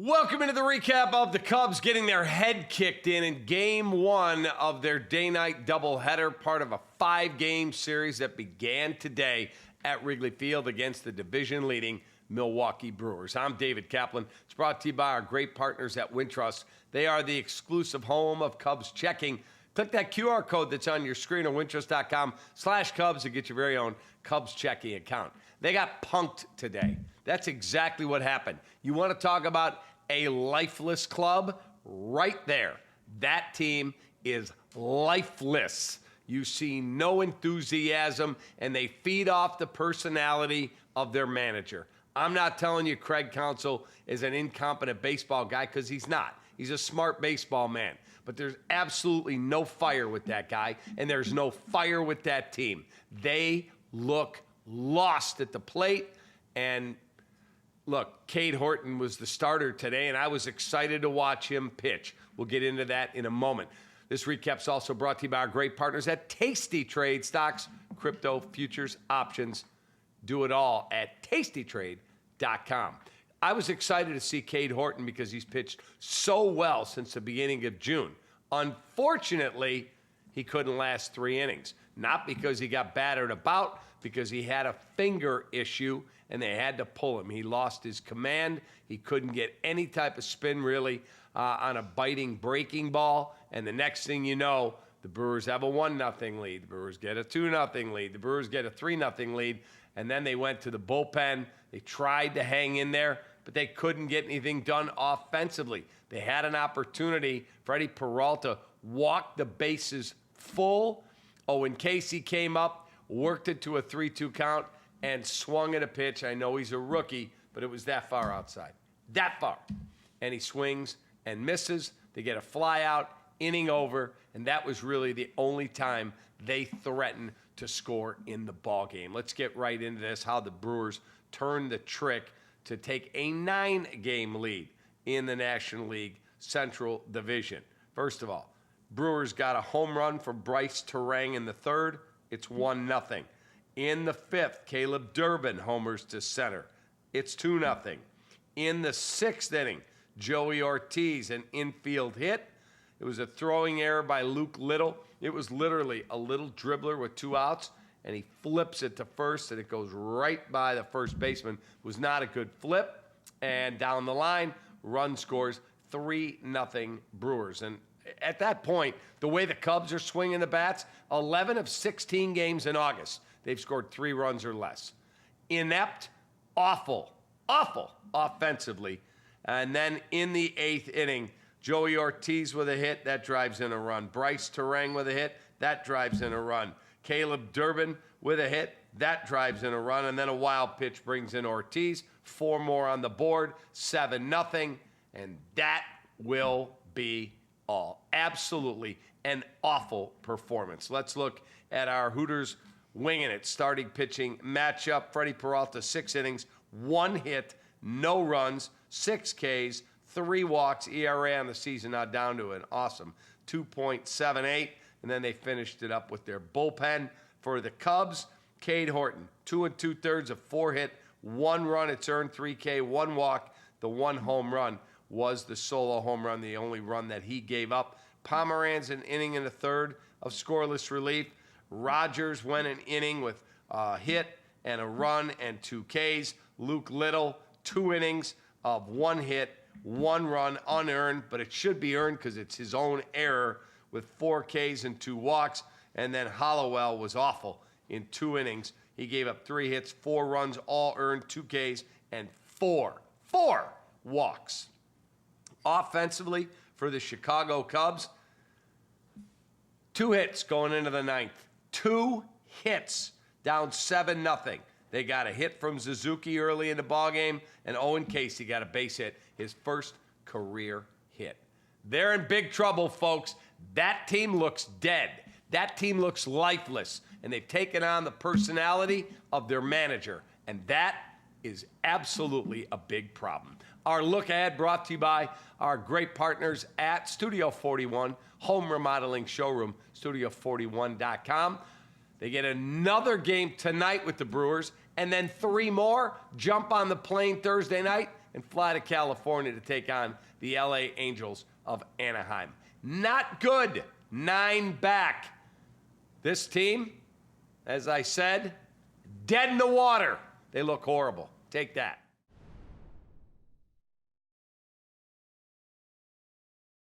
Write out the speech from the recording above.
Welcome into the recap of the Cubs getting their head kicked in Game 1 of their day-night doubleheader, part of a 5-game series that began today at Wrigley Field against the division-leading Milwaukee Brewers. I'm David Kaplan. It's brought to you by our great partners at Wintrust. They are the exclusive home of Cubs checking. Click that QR code that's on your screen or wintrust.com/Cubs to get your very own Cubs checking account. They got punked today. That's exactly what happened. You want to talk about a lifeless club? Right there. That team is lifeless. You see no enthusiasm, and they feed off the personality of their manager. I'm not telling you Craig Counsell is an incompetent baseball guy, because he's not. He's a smart baseball man. But there's absolutely no fire with that guy, and there's no fire with that team. They look lost at the plate, and look, Cade Horton was the starter today, and I was excited to watch him pitch. We'll get into that in a moment. This recap's also brought to you by our great partners at Tasty Trade. Stocks, crypto, futures, options. Do it all at tastytrade.com. I was excited to see Cade Horton because he's pitched so well since the beginning of June. Unfortunately, he couldn't last 3 innings. Not because he got battered about, because he had a finger issue and they had to pull him. He lost his command. He couldn't get any type of spin, really, on a biting breaking ball. And the next thing you know, the Brewers have a 1-0 lead. The Brewers get a 2-0 lead. The Brewers get a 3-0 lead. And then they went to the bullpen. They tried to hang in there, but they couldn't get anything done offensively. They had an opportunity. Freddie Peralta walked the bases full. Owen Caissie came up, worked it to a 3-2 count, and swung at a pitch. I know he's a rookie, but it was that far outside. That far. And he swings and misses. They get a fly out, inning over, and that was really the only time they threatened to score in the ballgame. Let's get right into this, how the Brewers turned the trick to take a 9-game lead in the National League Central Division. First of all, Brewers got a home run from Bryce Terang in the third. It's 1-0. In the fifth, Caleb Durbin homers to center. It's 2-0. In the sixth inning, Joey Ortiz, an infield hit. It was a throwing error by Luke Little. It was literally a little dribbler with 2 outs, and he flips it to first, and it goes right by the first baseman. It was not a good flip. And down the line, run scores 3-0 Brewers. And at that point, the way the Cubs are swinging the bats, 11 of 16 games in August, they've scored 3 runs or less. Inept, awful offensively. And then in the 8th inning, Joey Ortiz with a hit, that drives in a run. Bryce Terang with a hit, that drives in a run. Caleb Durbin with a hit, that drives in a run. And then a wild pitch brings in Ortiz. 4 more on the board, 7-0. And that will be all. Absolutely an awful performance. Let's look at our Hooters winging it starting pitching matchup. Freddie Peralta, 6 innings, 1 hit, no runs, 6 Ks, 3 walks. ERA on the season now down to an awesome 2.78. And then they finished it up with their bullpen. For the Cubs, Cade Horton, 2 2/3 of 4 hit, 1 run. It's earned, 3 K, 1 walk. The 1 home run was the solo home run, the only run that he gave up. Pomeranz an inning and a third of scoreless relief. Rogers went an inning with a hit and a run and 2 Ks. Luke Little, 2 innings of 1 hit, 1 run, unearned, but it should be earned because it's his own error, with 4 Ks and 2 walks. And then Hollowell was awful in 2 innings. He gave up 3 hits, 4 runs, all earned, 2 Ks, and 4 walks. Offensively, for the Chicago Cubs, 2 hits going into the 9th. 2 hits, down 7-0. They got a hit from Suzuki early in the ballgame, and Owen Caissie got a base hit, his first career hit. They're in big trouble, folks. That team looks dead. That team looks lifeless, and they've taken on the personality of their manager, and that is absolutely a big problem. Our look ahead brought to you by our great partners at Studio 41, home remodeling showroom, studio41.com. They get another game tonight with the Brewers, and then 3 more. Jump on the plane Thursday night, and fly to California to take on the LA Angels of Anaheim. Not good. 9 back. This team, as I said, dead in the water. They look horrible. Take that.